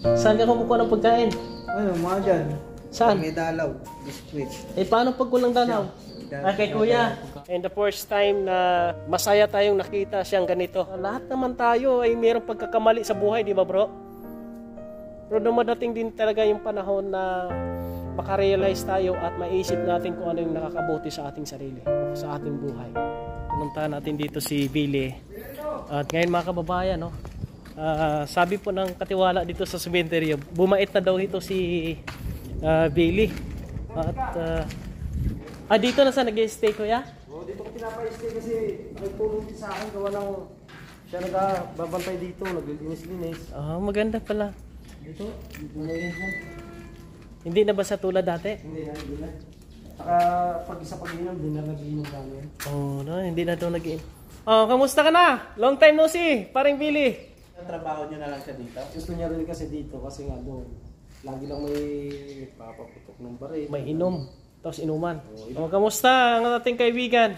Saan ka kumukuha ng pagkain? Ano, mga dyan. Saan? May dalaw. Biskuit. Eh, paano pag walang danaw? Kay kuya. And the first time na masaya tayong nakita siyang ganito. Lahat naman tayo ay mayroong pagkakamali sa buhay, di ba bro? Pero dumadating din talaga yung panahon na makarealize tayo at maisip natin kung ano yung nakakabuti sa ating sarili o sa ating buhay. Punta natin dito si Billy. At ngayon mga kababayan, no? Sabi po ng katiwala dito sa cemetery, bumait na daw ito si Billy. At dito na sa nag-stay kuya? Dito ko pinapa-stay kasi nagtulong din sa akin. Gawa ng siya nagbabantay dito, naglilinis-linis. Maganda pala. Dito na yun. Hindi na ba sa tulad dati? Hindi na. Saka pag isa pag-inom, hindi na nag-inom namin. No, hindi na daw nag-inom. Kamusta ka na? Long time no see, paring Billy. Ang trabaho niyo na lang siya dito? Gusto niya rin kasi dito kasi nga doon. Lagi lang may papaputok ng baril. May inom, tapos inuman. Kamusta ang ating kaibigan?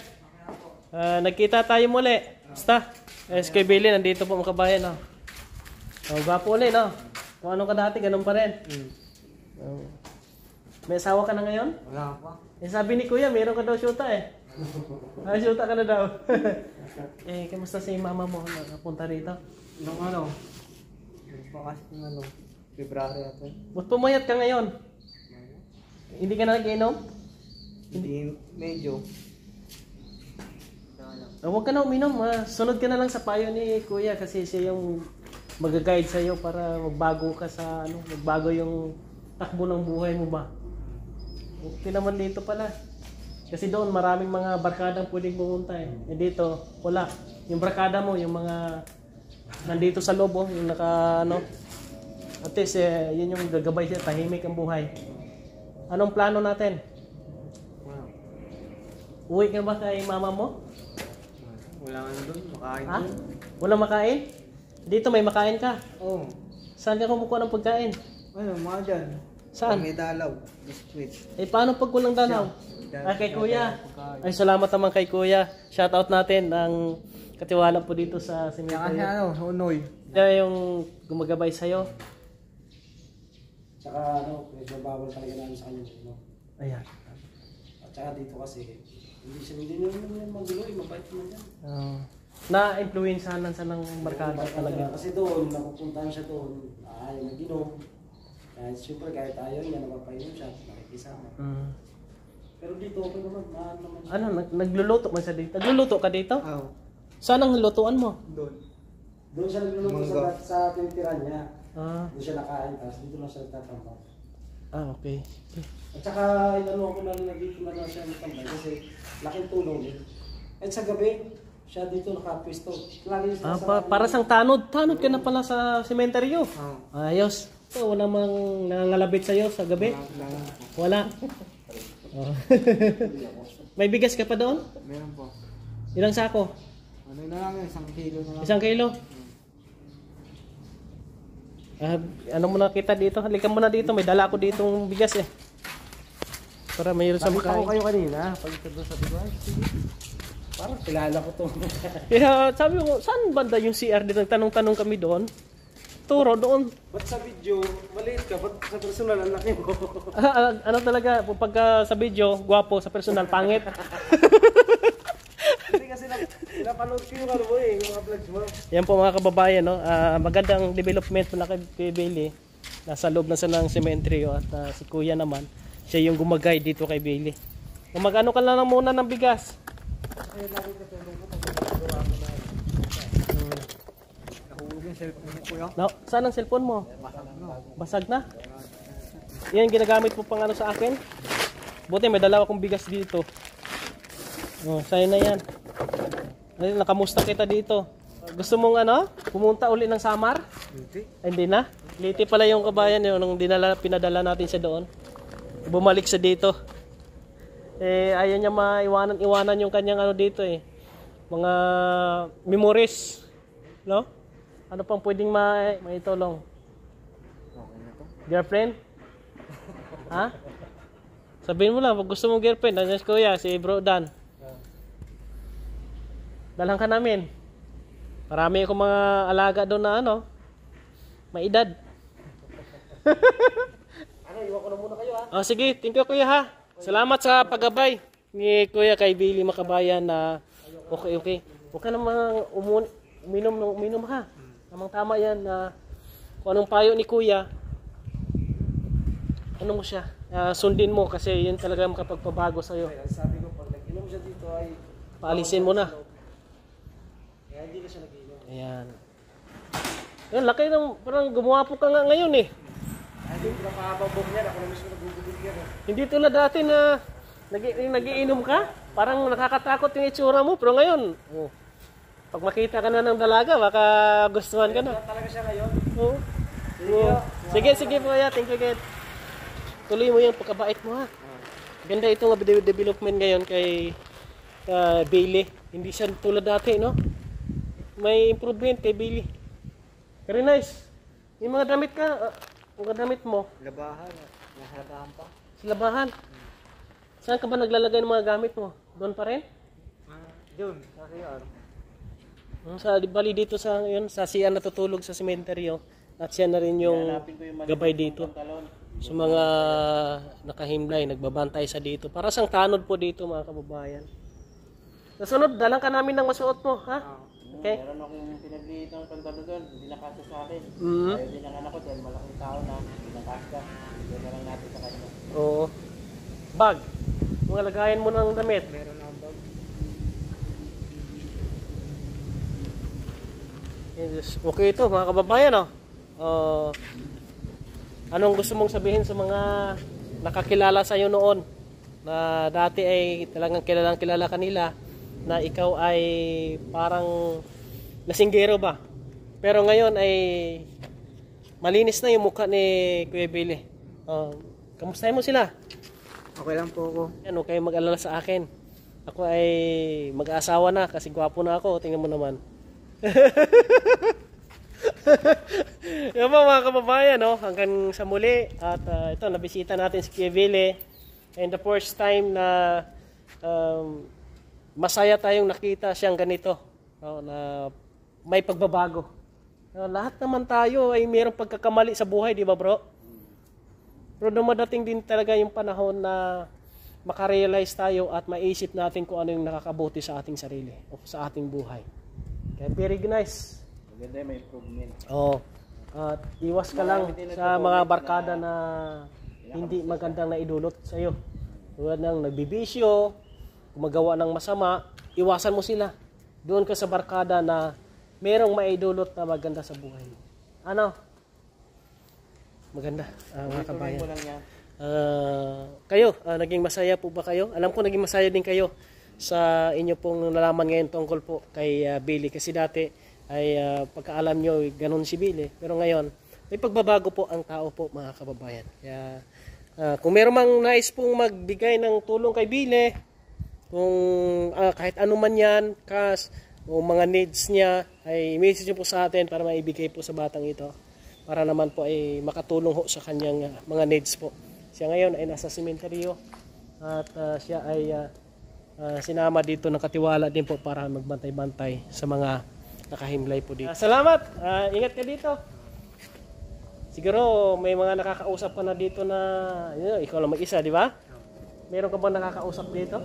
Nagkita tayo muli. Basta, kay Billy, nandito po mga kabayan. Gwapo ulit, no? Kung ano ka dati, ganun pa rin. May asawa ka na ngayon? Wala pa. Sabi ni kuya, meron ka daw syuta syuta ka na daw. Kamusta si mama mo na napunta rito? Nung ano? Bakas ng February ito. Ba't pumayat ka ngayon? Hindi ka na nag-inom? Hindi, medyo. Huwag ka na uminom. Sunod ka na lang sa payo ni kuya kasi siya yung mag-guide sa'yo para magbago ka sa magbago yung takbo ng buhay mo ba. Okay naman dito pala. Kasi doon maraming mga barkadang pwedeng pumunta dito, wala. Yung barkada mo, yung mga nandito sa loob, yung naka at least yun yung gagabay siya, tahimik ang buhay. Anong plano natin? Uwi ka ba kay mama mo? Wala nga doon, makain Ha? doon. Wala makain? Dito may makain ka? Oo. Saan ka kumukuha ng pagkain? Ano, mga dyan. Saan? May dalaw. Biskuit. Paano pag walang danaw? Kay kuya. Ay, salamat naman kay kuya. Shoutout natin ang katiwala po dito sa Tsaka cemetery. siya Honoy. Siya yung gumagabay sa'yo. Tsaka nagbabawal talaga namin sa kanya. Ayan. At tsaka dito kasi, hindi naman magulo, mabait naman yan. Na-influensahan sa ng barkada talaga. Kasi doon, napupuntahan siya doon, ayaw mag-inom. Kahit siyempre, kahit ayaw niya, napapainom siya, nakikisama. Pero dito, okay naman, mahal naman siya. Nagluluto man siya dito? Nagluluto ka dito? Oo. Saan ang lutuan mo? Doon. Doon siya nagluluto sa tinitiran niya. Doon siya nakain, tapos dito lang siya nagtatambak. Okay. At saka, inano ako na nagdito na lang siya natambay kasi laking tulong din. At sa gabi, siya dito nakapwisto. Lagi siya Para sang tanod. Tanod ka na pala sa sementeryo. Ayos. Wala mang nangangalabit sa'yo sa gabi? Wala. May bigas ka pa doon? Meron po. Ilang sako? Ano na lang, 1 kilo na lang. 1 kilo? Ano mo nakita dito? Halika mo na dito. May dala ko ditong bigas para mayroon sa Nakita ko makain. kayo kanina, pag ito doon sa Dubai. Parang kilala ko to. Kaya sabi ko, saan banda yung CR dito? Tanong-tanong kami doon. Turo doon. Ba't sa video, maliit ka? Ba't sa personal, ang laki mo? Ano talaga, pagka sa video, gwapo, sa personal, pangit. Hindi kasi napanood ko yung yung mga vlogs mo. Yan po mga kababayan, no? Magandang development na kay Bailey. Nasa loob na sa ng cemetery at si Kuya naman, siya yung gumagay dito kay Bailey. Mag-ano ka lang muna ng bigas. Ayun, lagi ka tulong ko pag nagagawa mo na. Nahulog yung cellphone mo, kuya. No, saan ang cellphone mo? Basag na? Yan ginagamit mo pang sa akin. Buti may dalawa akong bigas dito. Sa'yo na yan. Ay, nakamusta kita dito. Gusto mong pumunta uli ng Samar? Hindi na. Liti pala yung kabayan nung pinadala natin siya doon. Bumalik siya dito. Ayaw niya iwanan yung kanyang dito mga memories. No? Ano pang pwedeng maitulong? Girlfriend? Ha? Sabihin mo lang, pag gusto mong girlfriend, nandiyan si Kuya, si Bro Dan. Dalhan ka namin. Marami akong mga alaga doon na may edad. Ano, iwan ko na muna kayo ha. Oh, sige, thank you kuya ha. Salamat sa paggabay ni kuya kay Billy Makabayan na okay. Huwag ka namang uminom ha. Tamang tama yan na kung anong payo ni kuya, ano mo siya, sundin mo kasi yun talaga makapagpabago sa'yo. Kaya sabi ko, pag nag-inom siya dito ay Paalisin mo na. kaya hindi na siya nag-inom. Ayan. Yun, laki ng, parang gumawa po ka nga ngayon eh. Ay, hindi ko na pakababog niyan. Ako na mismo nagugubog yan. Hindi tulad dati na nagiinom ka, parang nakakatakot yung itsura mo, pero ngayon, pag makita ka na ng dalaga, baka gustuhan ka na. Kaya talaga siya ngayon. Oo. Sige po kaya, thank you again. Tuloy mo yung pagkabait mo ha. Ganda itong development ngayon kay Bailey. Hindi siya tulad dati, no? May improvement kay Bailey. Very nice. Yung mga damit ka, mga damit mo, Labahan. Nasadahan pa. sa labahan. Saan ka ba naglalagay ng mga gamit mo? Doon pa rin? Doon. Kasi ano. Sa bali dito sa yun, sa siya natutulog sa sementeryo at siya na rin yung gabay dito. Sa mga nakahimlay, nagbabantay sa dito. Para sang tanod po dito mga kababayan. Nasunod, dalang ka namin ng masuot mo, ha? Okay? Meron akong pinagliit ng pantalo doon, hindi nakasya sa akin. Mm. Ayaw din ang anak ko dahil malaking tao na, hindi nakasya. Doon na lang natin sa kanila. Oo. Bag. Mga lagayan mo ng damit. Meron na ang bag. Yes. Okay ito mga kababayan, oh. Anong gusto mong sabihin sa mga nakakilala sa iyo noon na dati ay talagang kilala kanila na ikaw ay parang lasinggero ba? Pero ngayon ay malinis na yung mukha ni Kuya Billy. Kamustahin mo sila? Okay lang po ako. Ano kayo mag-alala sa akin? Ako ay mag-aasawa na kasi gwapo na ako. Tingnan mo naman. Yan po mga kababayan, no? Hanggang sa muli. At ito, nabisita natin si Kuya Billy. And the first time na masaya tayong nakita siyang ganito. No? Na may pagbabago. Lahat naman tayo ay mayroong pagkakamali sa buhay, di ba bro? Pero dumadating din talaga yung panahon na makarealize tayo at maisip natin kung ano yung nakakabuti sa ating sarili o sa ating buhay. Kaya very nice. Maganda yung may improvement. Oo. At iwas ka lang sa mga barkada na hindi magandang naidulot sa iyo. Tulad ng nagbibisyo, gumagawa ng masama, iwasan mo sila. Doon ka sa barkada na merong maidulot na maganda sa buhay mo. Ano? Maganda, mga kabayan. Mo lang yan. Kayo, naging masaya po ba kayo? Alam ko naging masaya din kayo sa inyo pong nalaman ngayon tungkol po kay Billy. Kasi dati ay pagkaalam nyo, ganun si Billy. Pero ngayon, may pagbabago po ang tao po mga kababayan. Kaya kung meron mang nais pong magbigay ng tulong kay Billy, kung kahit ano man yan, cash, o mga needs niya, ay message nyo po sa atin para maibigay po sa batang ito. Para naman po ay makatulong ho sa kanyang mga needs po. Siya ngayon ay nasa sementeryo at siya ay sinama dito ng katiwala din po para magbantay-bantay sa mga nakahimlay po dito. Salamat! Ingat ka dito. Siguro may mga nakakausap ka na dito na ikaw lang mag-isa, di ba? Meron ka ba nakakausap dito?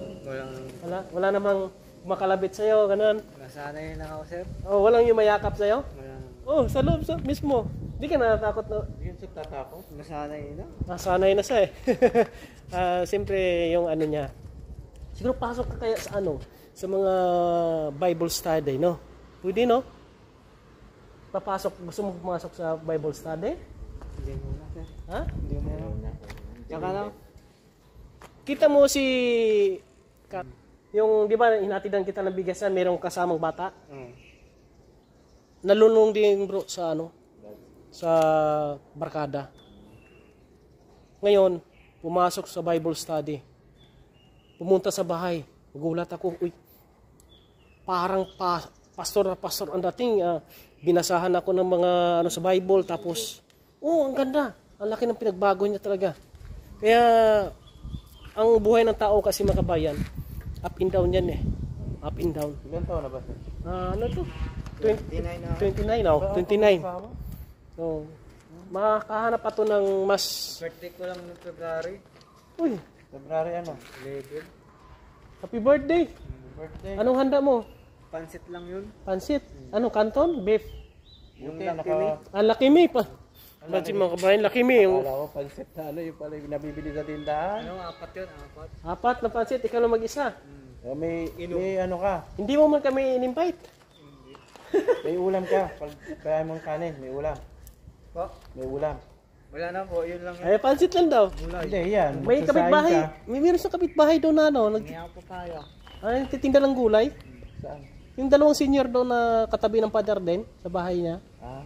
Wala namang makalabit sa'yo, ganun. Nasanay na ako, sir. Oh, walang yung mayakap sa'yo? Wala. Oh, sa loob mismo. Hindi ka natatakot na? Yun siya tatakot. Nasanay na. Sanay na siya eh. Siyempre yung ano niya. Siguro pasok ka kaya sa ano? Sa mga Bible study, no? Pwede, no? Gusto mo pumasok sa Bible study? Hindi muna, sir. Ha? Hindi muna. Tsaka lang. Kita mo si Kat. Yung, di ba, hinatidan kita ng bigasan, merong kasamang bata. Nalunong din bro sa ano? Sa barkada. Ngayon, pumasok sa Bible study. Pumunta sa bahay. Nagulat ako, uy, parang pastor ang dating. Binasahan ako ng mga ano sa Bible. Tapos, ang ganda. Ang laki ng pinagbago niya talaga. Kaya, ang buhay ng tao kasi makabayan, up and down yan eh. Up and down. Ilan taon na ba siya? Ano to? 29 na. 29 now. 29. So, Makahanap ato ng mas... Birthday ko lang ng February. Uy, February ano? 11. happy birthday. Birthday. Anong handa mo? Pansit lang yun. Pansit? Anong kanton? Beef? Yung naka... Laki mi pa. Pansit mga kabayan, laki mi. Wala ko pansit na ano yung pala yung nabibili sa tindahan. Ano, 4 yun, 4. Apat na pansit, ikaw lang mag-isa. May ano ka, Hindi mo man kami in-invite. may ulam ka. Pag kaya mong kanin, may ulam. Po? May ulam. Wala na po, yun lang. Ay, pansit lang daw. Hindi, yan. May kapitbahay. May meron sa kapitbahay daw na ano. Hindi ako papaya. Ay, titinda ng gulay. Saan? Yung dalawang senior daw na katabi ng father din sa bahay niya. Ah.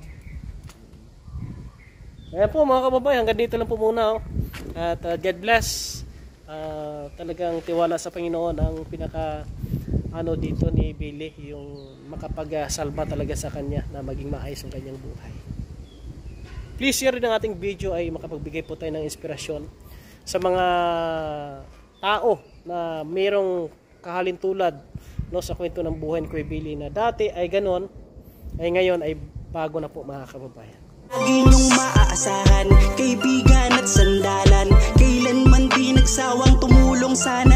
Ayan po mga kababayan, hanggang dito lang po muna. Oh. At God bless. Talagang tiwala sa Panginoon ang pinaka ano dito ni Billy, yung makapag-salba talaga sa kanya na maging maayos ang kanyang buhay. Please share din ang ating video ay makapagbigay po tayo ng inspirasyon sa mga tao na mayroong kahalintulad no, sa kwento ng buhay ni Kuya Billy na dati ay ganon, ay ngayon ay bago na po mga kababayan. Lagi niyong maaasahan, kaibigan at sandalan, kailanman di nagsawang tumulong sana